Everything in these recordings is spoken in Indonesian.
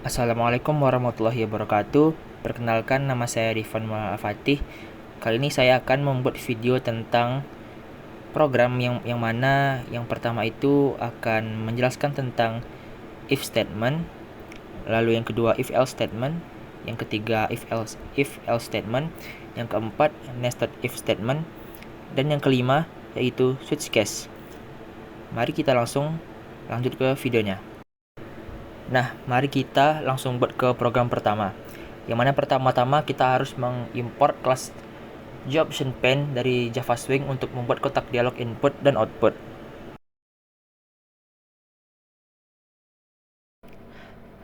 Assalamualaikum warahmatullahi wabarakatuh. Perkenalkan, nama saya Rifan Fatih. Kali ini saya akan membuat video tentang program yang mana yang pertama itu akan menjelaskan tentang if statement, lalu yang kedua if else statement, yang ketiga if else statement, yang keempat nested if statement, dan yang kelima yaitu switch case. Mari kita langsung lanjut ke videonya. Nah, mari kita langsung buat ke program pertama. Yang mana pertama-tama kita harus mengimport kelas JOptionPane dari Java Swing untuk membuat kotak dialog input dan output.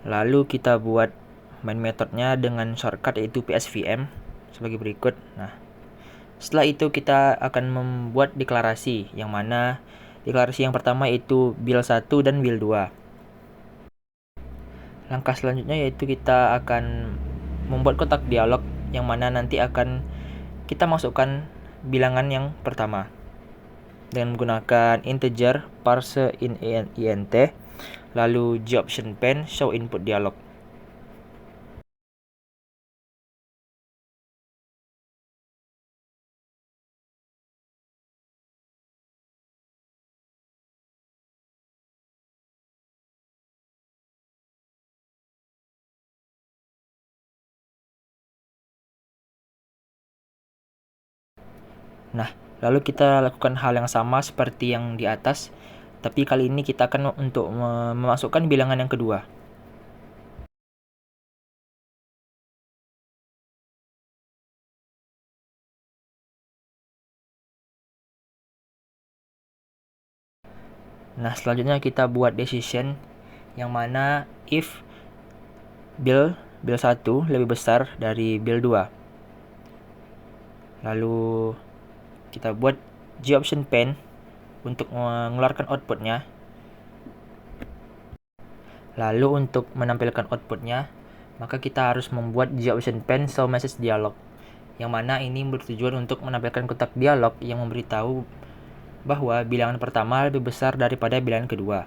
Lalu kita buat main metodenya dengan shortcut yaitu PSVM sebagai berikut. Nah, setelah itu kita akan membuat deklarasi, yang mana deklarasi yang pertama yaitu build 1 dan build 2. Langkah selanjutnya yaitu kita akan membuat kotak dialog yang mana nanti akan kita masukkan bilangan yang pertama dengan menggunakan integer parse int, lalu JOptionPane show input dialog. Nah, lalu kita lakukan hal yang sama seperti yang di atas, tapi kali ini kita akan untuk memasukkan bilangan yang kedua. Nah, selanjutnya kita buat decision yang mana if build 1 lebih besar dari build 2. Lalu kita buat JOptionPane untuk mengeluarkan outputnya. Lalu untuk menampilkan outputnya, maka kita harus membuat JOptionPane show message dialog, yang mana ini bertujuan untuk menampilkan kotak dialog yang memberitahu bahwa bilangan pertama lebih besar daripada bilangan kedua.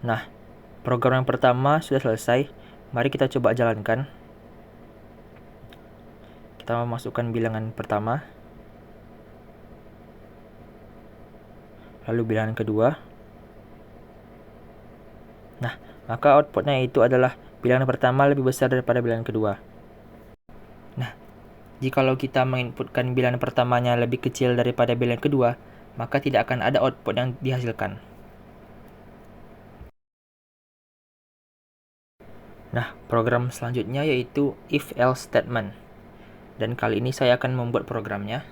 Nah, program yang pertama sudah selesai. Mari kita coba jalankan. Kita memasukkan bilangan pertama, lalu bilangan kedua. Nah, maka outputnya itu adalah bilangan pertama lebih besar daripada bilangan kedua. Nah, jikalau kita menginputkan bilangan pertamanya lebih kecil daripada bilangan kedua, maka tidak akan ada output yang dihasilkan. Nah, program selanjutnya yaitu if else statement. Dan kali ini saya akan membuat programnya.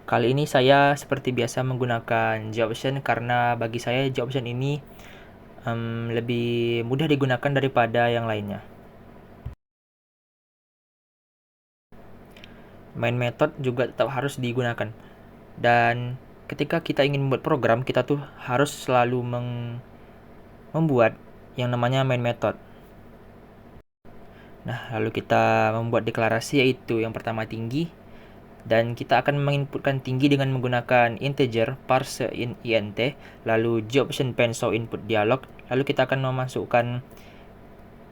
Kali ini saya seperti biasa menggunakan JOption karena bagi saya JOption ini lebih mudah digunakan daripada yang lainnya. Main method juga tetap harus digunakan. Dan ketika kita ingin membuat program, kita tuh harus selalu membuat yang namanya main method. Nah, lalu kita membuat deklarasi yaitu yang pertama tinggi, dan kita akan menginputkan tinggi dengan menggunakan integer parse int, lalu JOptionPane show input dialog, lalu kita akan memasukkan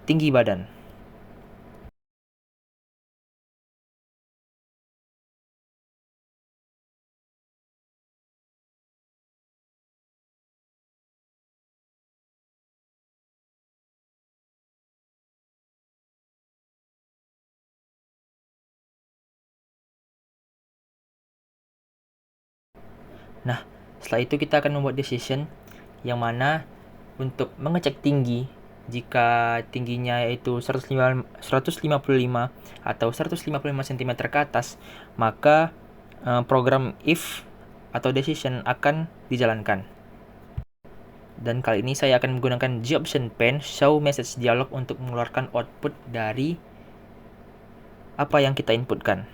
tinggi badan. Nah, setelah itu kita akan membuat decision yang mana untuk mengecek tinggi, jika tingginya yaitu 155 atau 155 cm ke atas, maka program if atau decision akan dijalankan. Dan kali ini saya akan menggunakan JOptionPane show message dialog untuk mengeluarkan output dari apa yang kita inputkan.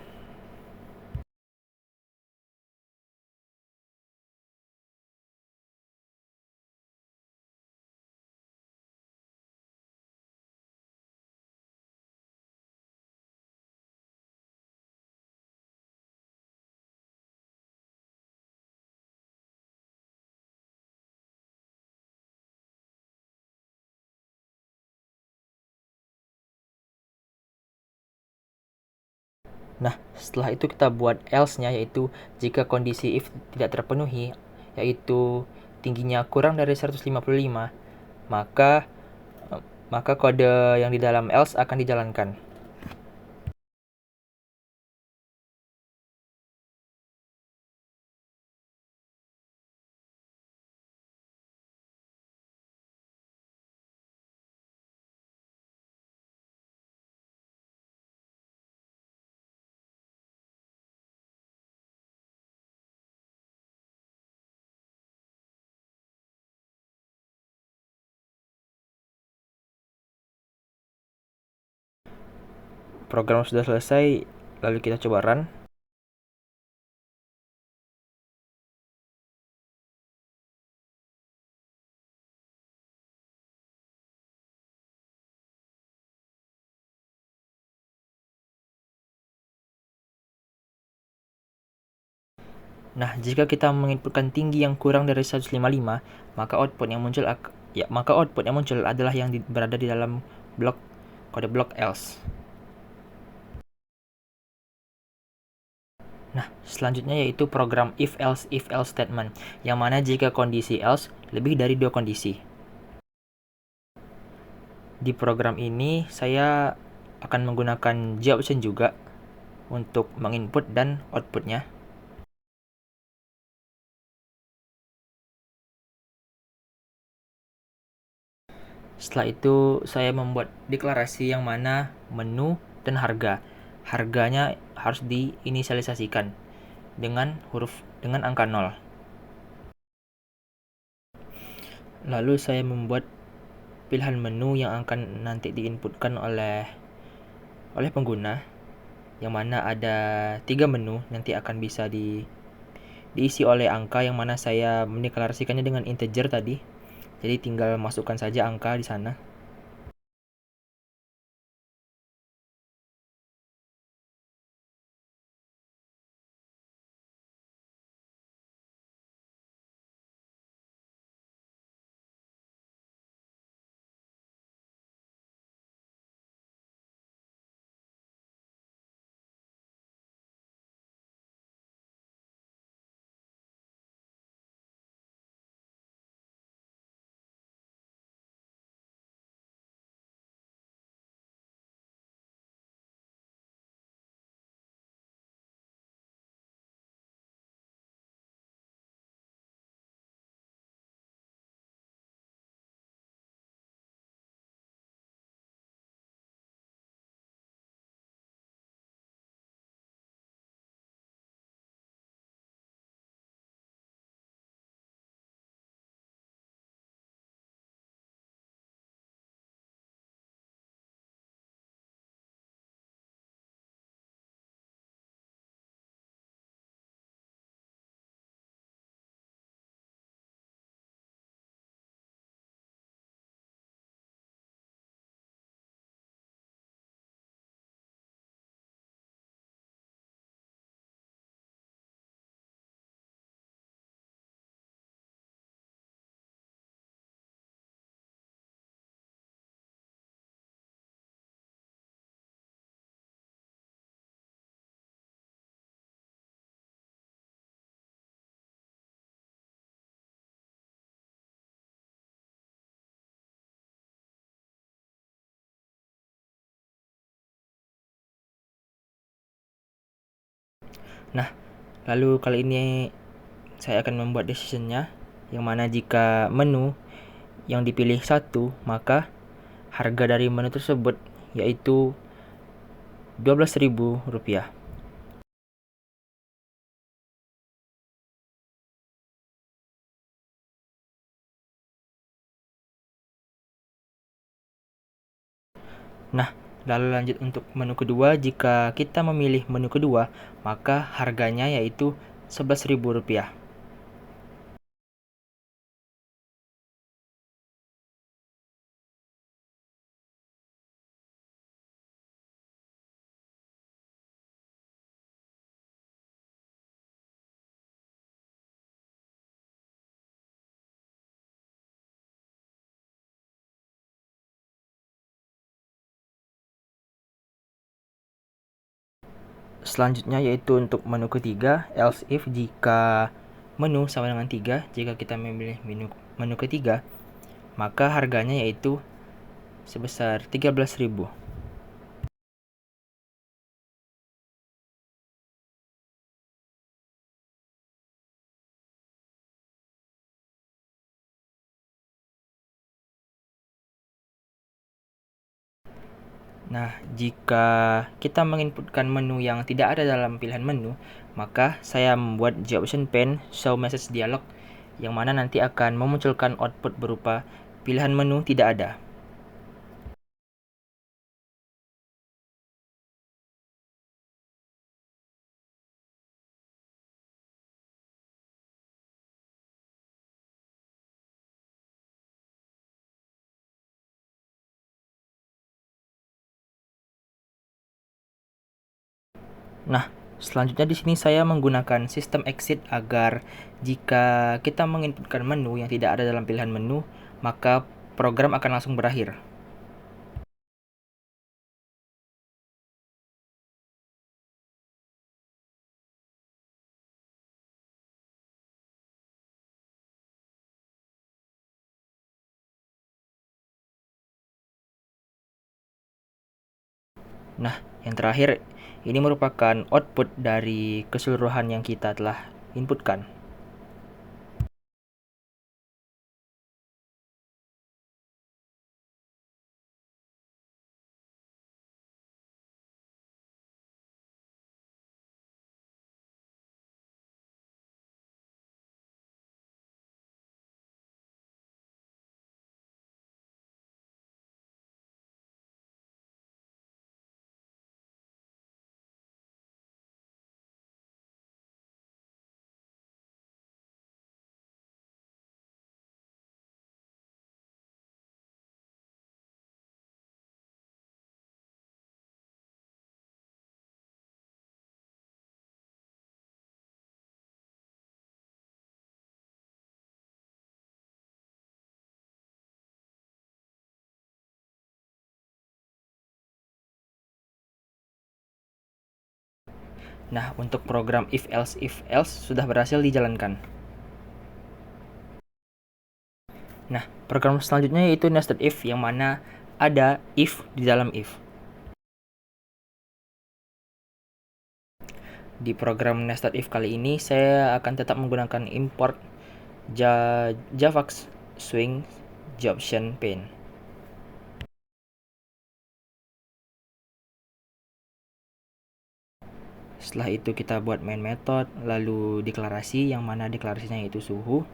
Nah, setelah itu kita buat else-nya, yaitu jika kondisi if tidak terpenuhi, yaitu tingginya kurang dari 155, maka maka kode yang di dalam else akan dijalankan. Program sudah selesai, lalu kita coba run. Nah, jika kita menginputkan tinggi yang kurang dari 155, maka output yang muncul adalah yang berada di dalam blok kode blok else. Nah, selanjutnya yaitu program if else statement, yang mana jika kondisi else lebih dari 2 kondisi. Di program ini saya akan menggunakan J option juga untuk menginput dan outputnya. Setelah itu saya membuat deklarasi yang mana menu dan harga. Harganya harus diinisialisasikan dengan angka 0. Lalu saya membuat pilihan menu yang akan nanti diinputkan oleh pengguna, yang mana ada 3 menu nanti akan bisa diisi oleh angka, yang mana saya mendeklarasikannya dengan integer tadi. Jadi tinggal masukkan saja angka di sana. Nah, lalu kali ini saya akan membuat decisionnya, yang mana jika menu yang dipilih 1, maka harga dari menu tersebut yaitu Rp12.000. Nah, lalu lanjut untuk menu kedua. Jika kita memilih menu kedua, maka harganya yaitu Rp11.000. Selanjutnya yaitu untuk menu ketiga, else if jika menu sama dengan 3, jika kita memilih menu ketiga, maka harganya yaitu sebesar 13.000. Nah, jika kita menginputkan menu yang tidak ada dalam pilihan menu, maka saya membuat G-Option pane show message dialog yang mana nanti akan memunculkan output berupa pilihan menu tidak ada. Nah, selanjutnya di sini saya menggunakan sistem exit agar jika kita menginputkan menu yang tidak ada dalam pilihan menu, maka program akan langsung berakhir. Nah, yang terakhir ini merupakan output dari keseluruhan yang kita telah inputkan. Nah, untuk program if else sudah berhasil dijalankan. Nah, program selanjutnya yaitu nested if yang mana ada if di dalam if. Di program nested if kali ini saya akan tetap menggunakan import Javax Swing G-Option pane. Setelah itu kita buat main method, lalu deklarasi yang mana deklarasinya yaitu suhu.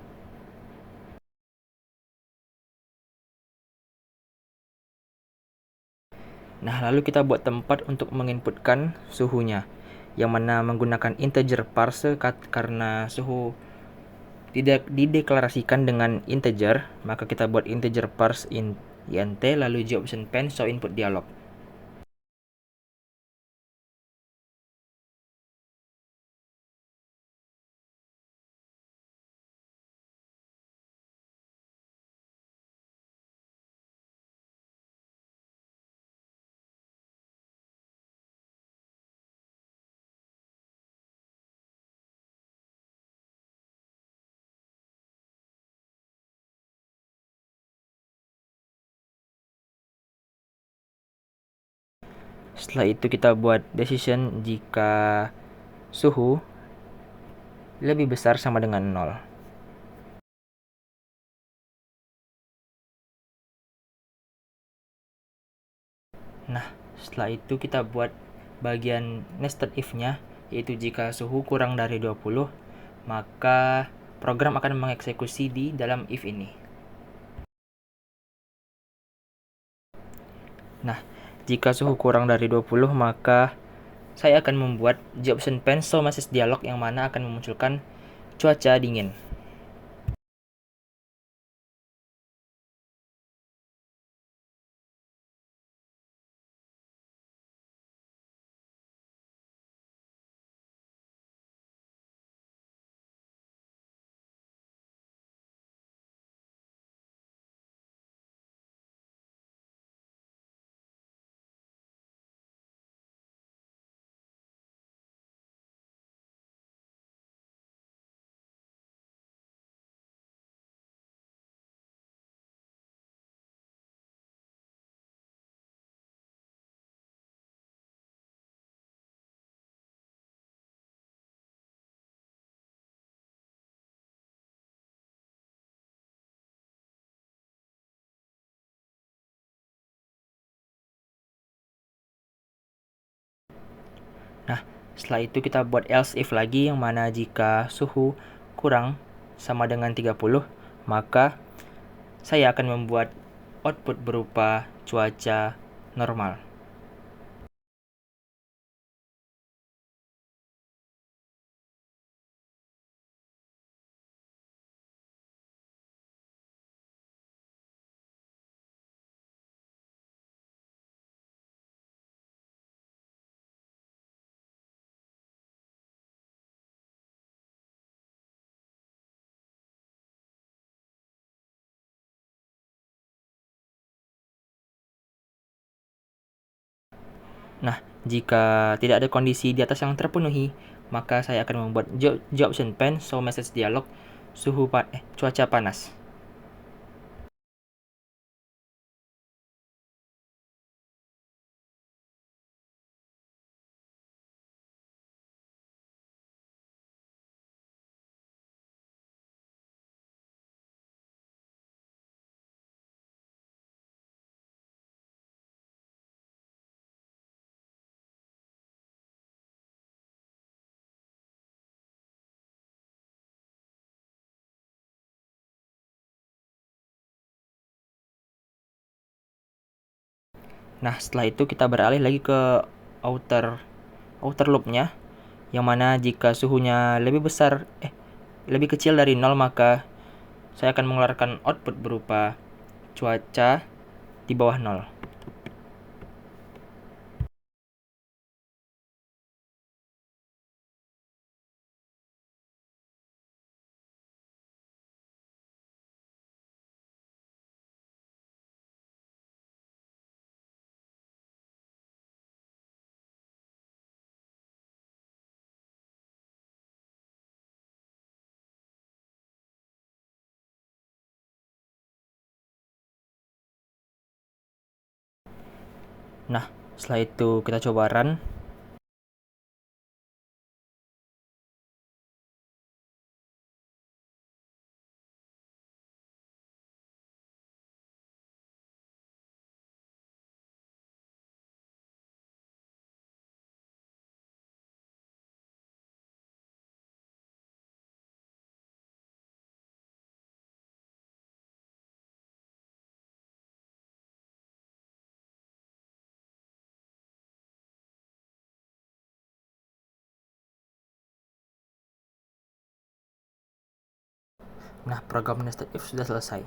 Nah, lalu kita buat tempat untuk menginputkan suhunya, yang mana menggunakan integer parse karena suhu tidak dideklarasikan dengan integer, maka kita buat integer parse int lalu G-Option pane show input dialog. Setelah itu kita buat decision jika suhu lebih besar sama dengan 0. Nah, setelah itu kita buat bagian nested if-nya, yaitu jika suhu kurang dari 20, maka program akan mengeksekusi di dalam if ini. Nah, jika suhu kurang dari 20, maka saya akan membuat G-Option pane show message dialog yang mana akan memunculkan cuaca dingin. Nah, setelah itu kita buat else if lagi, yang mana jika suhu kurang sama dengan 30, maka saya akan membuat output berupa cuaca normal. Nah, jika tidak ada kondisi di atas yang terpenuhi, maka saya akan membuat job option pane show message dialog cuaca panas. Nah, setelah itu kita beralih lagi ke outer loopnya, yang mana jika suhunya lebih kecil dari 0, maka saya akan mengeluarkan output berupa cuaca di bawah 0. Nah, setelah itu kita coba run. Nah, program nested if sudah selesai.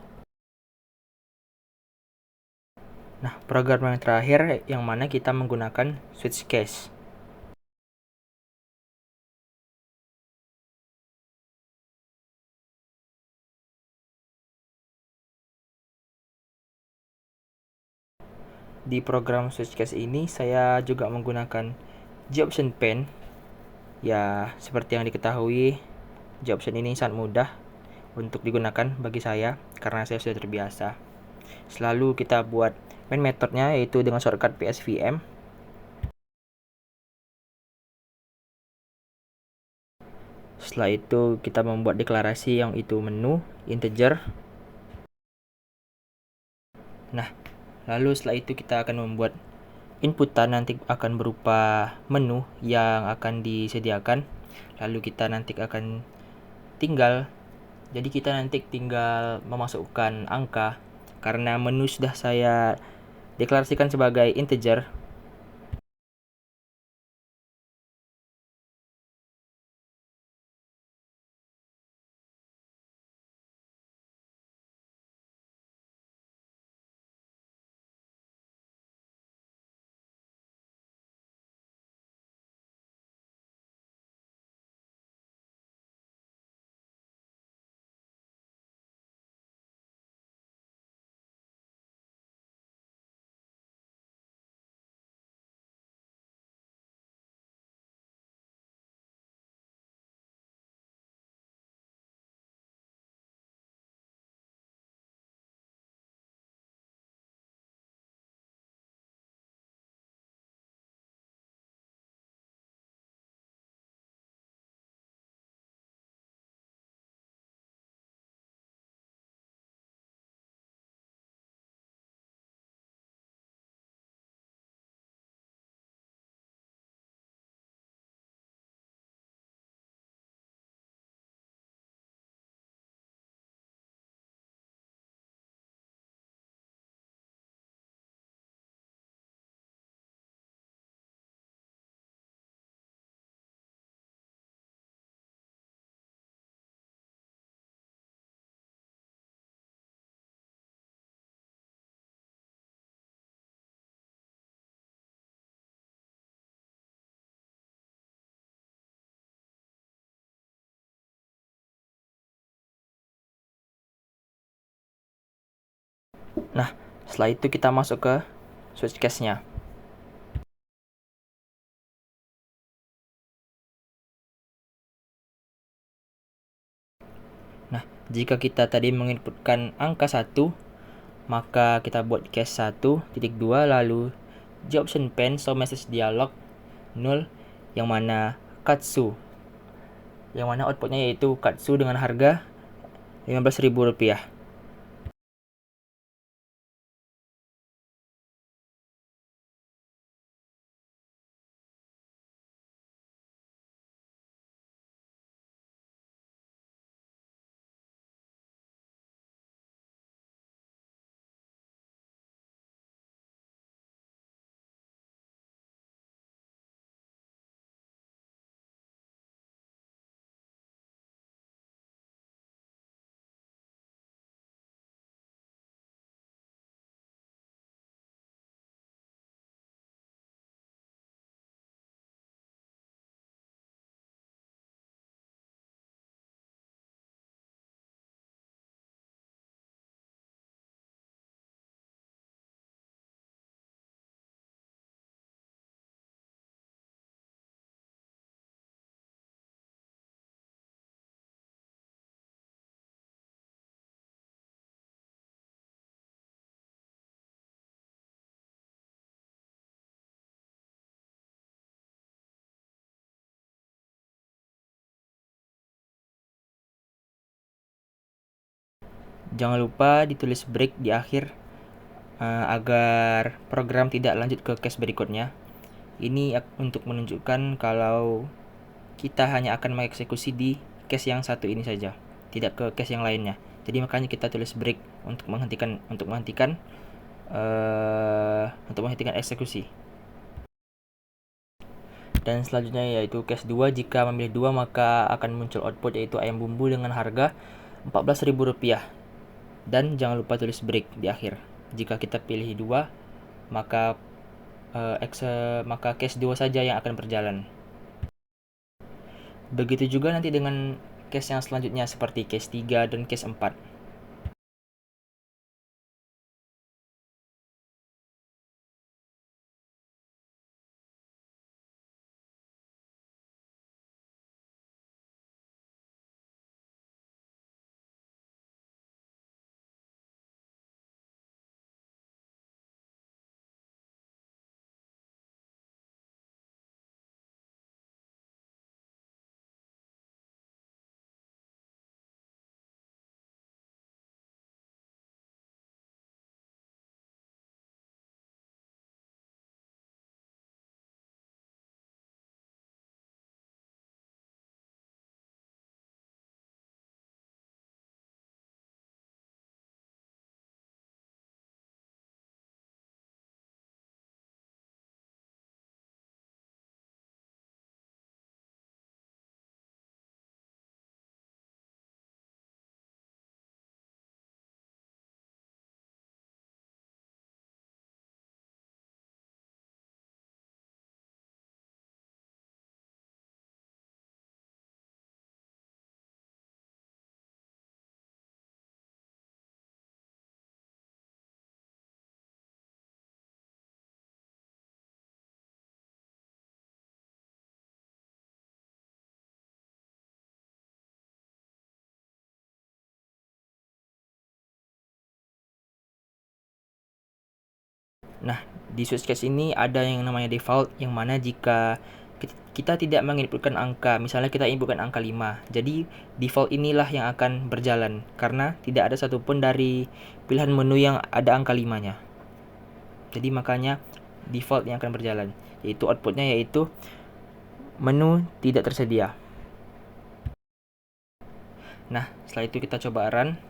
Nah, program yang terakhir yang mana kita menggunakan switch case. Di program switch case ini saya juga menggunakan job option pane. Ya, seperti yang diketahui, job option ini sangat mudah untuk digunakan bagi saya karena saya sudah terbiasa. Selalu kita buat main methodnya, yaitu dengan shortcut PSVM. Setelah itu kita membuat deklarasi yang itu menu integer. Nah, lalu setelah itu kita akan membuat inputan nanti akan berupa menu yang akan disediakan. Lalu kita nanti akan tinggal memasukkan angka, karena menu sudah saya deklarasikan sebagai integer. Nah, setelah itu kita masuk ke switch case-nya. Nah, jika kita tadi menginputkan angka 1, maka kita buat case 1.2 lalu di option pane show message dialog 0 yang mana Katsu. Yang mana outputnya yaitu Katsu dengan harga Rp15.000. Jangan lupa ditulis break di akhir agar program tidak lanjut ke case berikutnya. Ini untuk menunjukkan kalau kita hanya akan mengeksekusi di case yang satu ini saja, tidak ke case yang lainnya. Jadi makanya kita tulis break untuk menghentikan eksekusi. Dan selanjutnya yaitu case 2, jika memilih 2 maka akan muncul output yaitu ayam bumbu dengan harga Rp14.000. Dan jangan lupa tulis break di akhir. Jika kita pilih 2 maka case 2 saja yang akan berjalan. Begitu juga nanti dengan case yang selanjutnya seperti case 3 dan case 4. Nah, di switch case ini ada yang namanya default, yang mana jika kita tidak menginputkan angka, misalnya kita inputkan angka 5, jadi default inilah yang akan berjalan karena tidak ada satupun dari pilihan menu yang ada angka 5-nya. Jadi makanya default yang akan berjalan, yaitu outputnya yaitu menu tidak tersedia. Nah, setelah itu kita coba run.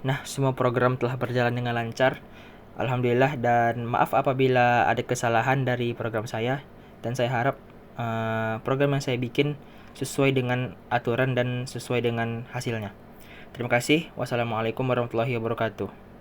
Nah, semua program telah berjalan dengan lancar. Alhamdulillah, dan maaf apabila ada kesalahan dari program saya. dan saya harap program yang saya bikin sesuai dengan aturan dan sesuai dengan hasilnya. Terima kasih. Wassalamualaikum warahmatullahi wabarakatuh.